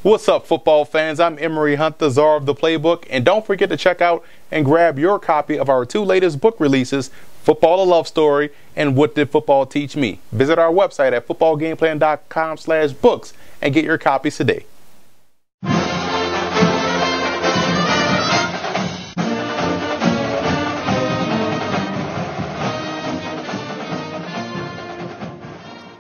What's up, football fans? I'm Emery Hunt, the czar of the playbook, and don't forget to check out and grab your copy of our two latest book releases, Football: A Love Story and What Did Football Teach Me? Visit our website at footballgameplan.com/books and get your copies today.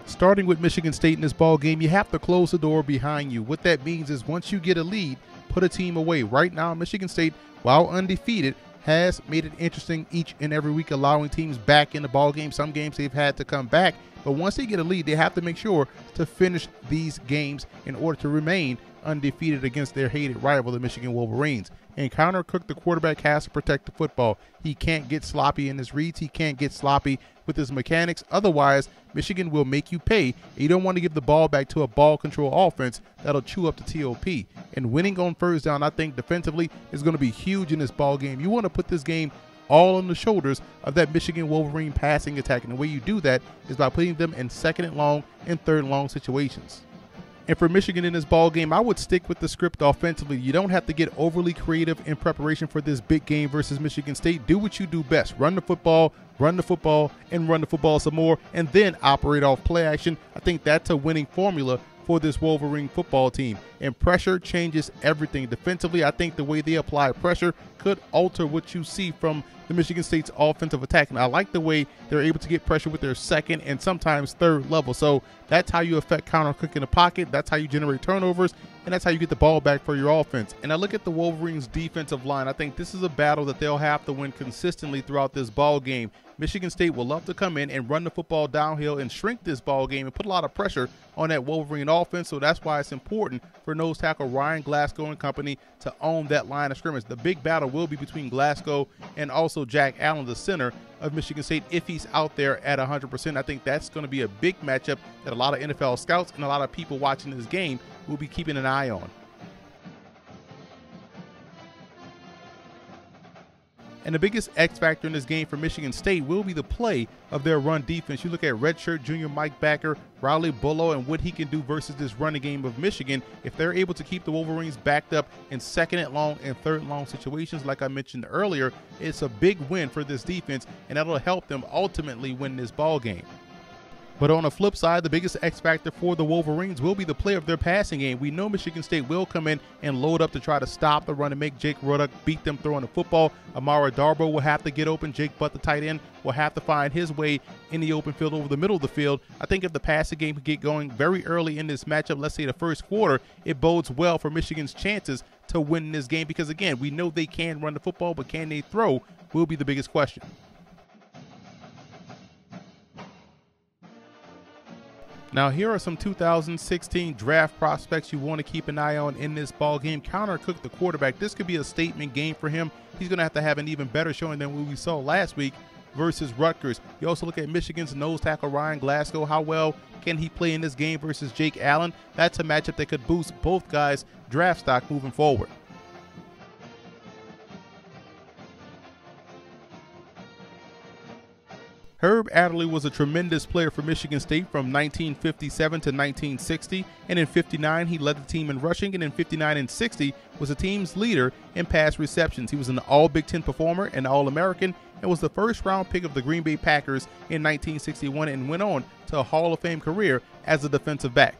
Starting with Michigan State in this ball game, you have to close the door behind you. What that means is once you get a lead, put a team away. Right now, Michigan State, while undefeated, has made it interesting each and every week, allowing teams back in the ball game. Some games they've had to come back, but once they get a lead, they have to make sure to finish these games in order to remain undefeated against their hated rival, the Michigan Wolverines. And Connor Cook, the quarterback, has to protect the football. He can't get sloppy in his reads. He can't get sloppy with his mechanics. Otherwise, Michigan will make you pay. You don't want to give the ball back to a ball control offense that'll chew up the TOP. And winning on first down, I think defensively, is going to be huge in this ball game. You want to put this game all on the shoulders of that Michigan Wolverine passing attack. And the way you do that is by putting them in second and long and third and long situations. And for Michigan in this ball game, I would stick with the script offensively. You don't have to get overly creative in preparation for this big game versus Michigan State. Do what you do best. Run the football, and run the football some more, and then operate off play action. I think that's a winning formula for this Wolverine football team. And pressure changes everything. Defensively, I think the way they apply pressure could alter what you see from the Michigan State's offensive attack. And I like the way they're able to get pressure with their second and sometimes third level. So that's how you affect Connor Cook in the pocket. That's how you generate turnovers. And that's how you get the ball back for your offense. And I look at the Wolverines' defensive line. I think this is a battle that they'll have to win consistently throughout this ball game. Michigan State will love to come in and run the football downhill and shrink this ball game and put a lot of pressure on that Wolverine offense. So that's why it's important for nose tackle Ryan Glasgow and company to own that line of scrimmage. The big battle will be between Glasgow and also Jack Allen, the center of Michigan State, if he's out there at 100%. I think that's going to be a big matchup that a lot of NFL scouts and a lot of people watching this game will be keeping an eye on. And the biggest X factor in this game for Michigan State will be the play of their run defense. You look at redshirt junior Mike Backer, Riley Bullough, and what he can do versus this running game of Michigan. If they're able to keep the Wolverines backed up in second and long and third and long situations, like I mentioned earlier, it's a big win for this defense, and that'll help them ultimately win this ball game. But on the flip side, the biggest X factor for the Wolverines will be the play of their passing game. We know Michigan State will come in and load up to try to stop the run and make Jake Rudock beat them throwing the football. Amara Darboh will have to get open. Jake Butt, the tight end, will have to find his way in the open field over the middle of the field. I think if the passing game could get going very early in this matchup, let's say the first quarter, it bodes well for Michigan's chances to win this game because, again, we know they can run the football, but can they throw will be the biggest question. Now, here are some 2016 draft prospects you want to keep an eye on in this ball game. Connor Cook, the quarterback, this could be a statement game for him. He's going to have an even better showing than what we saw last week versus Rutgers. You also look at Michigan's nose tackle Ryan Glasgow. How well can he play in this game versus Jake Allen? That's a matchup that could boost both guys' draft stock moving forward. Herb Adderley was a tremendous player for Michigan State from 1957 to 1960, and in 59 he led the team in rushing, and in 59 and 60 was the team's leader in pass receptions. He was an All-Big Ten performer, an All-American, and was the first-round pick of the Green Bay Packers in 1961 and went on to a Hall of Fame career as a defensive back.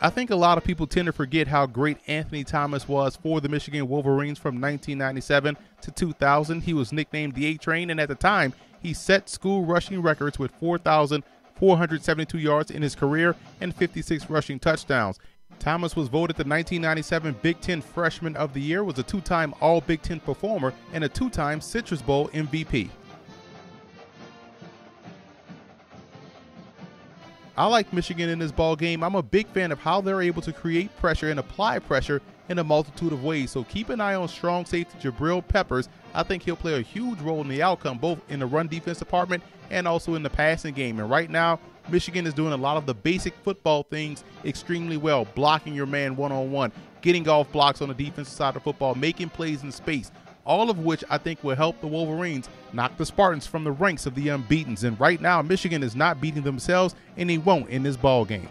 I think a lot of people tend to forget how great Anthony Thomas was for the Michigan Wolverines from 1997 to 2000. He was nicknamed the A-Train, and at the time, he set school rushing records with 4,472 yards in his career and 56 rushing touchdowns. Thomas was voted the 1997 Big Ten Freshman of the Year, was a two-time All-Big Ten performer, and a two-time Citrus Bowl MVP. I like Michigan in this ball game. I'm a big fan of how they're able to create pressure and apply pressure in a multitude of ways. So keep an eye on strong safety Jabril Peppers. I think he'll play a huge role in the outcome, both in the run defense department and also in the passing game. And right now, Michigan is doing a lot of the basic football things extremely well, blocking your man one-on-one, getting off blocks on the defensive side of the football, making plays in space, all of which I think will help the Wolverines knock the Spartans from the ranks of the unbeatens. And right now, Michigan is not beating themselves, and they won't in this ball game.